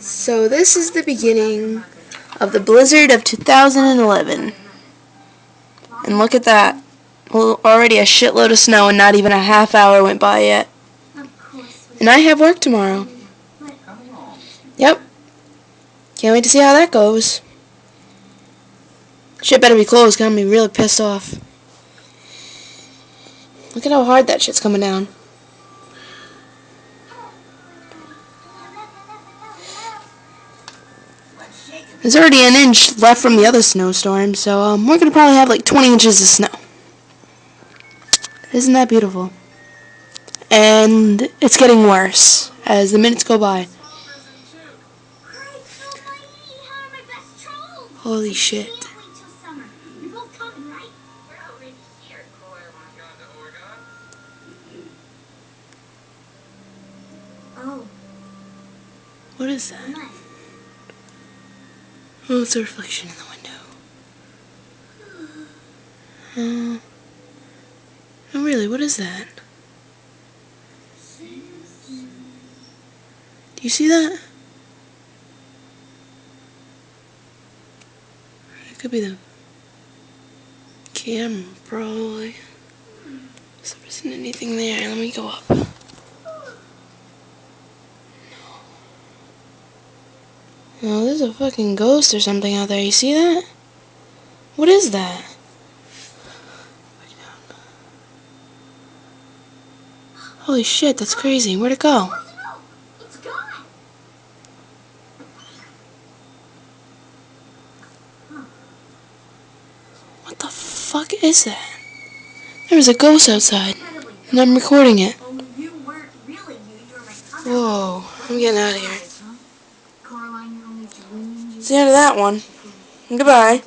So this is the beginning of the blizzard of 2011. And look at that. Well, already a shitload of snow and not even a half hour went by yet. And I have work tomorrow. Yep. Can't wait to see how that goes. Shit better be closed, 'cause I'm gonna be really pissed off. Look at how hard that shit's coming down. There's already an inch left from the other snowstorm, so we're gonna probably have like 20 inches of snow. Isn't that beautiful? And it's getting worse as the minutes go by. Holy shit. What is that? Oh, it's a reflection in the window. Oh, really, what is that? Do you see that? It could be the camera, probably. So there isn't anything there. Let me go up. Oh, there's a fucking ghost or something out there. You see that? What is that? Holy shit, that's crazy. Where'd it go? What the fuck is that? There was a ghost outside, and I'm recording it. Whoa, I'm getting out of here. It's the end of that one. Goodbye.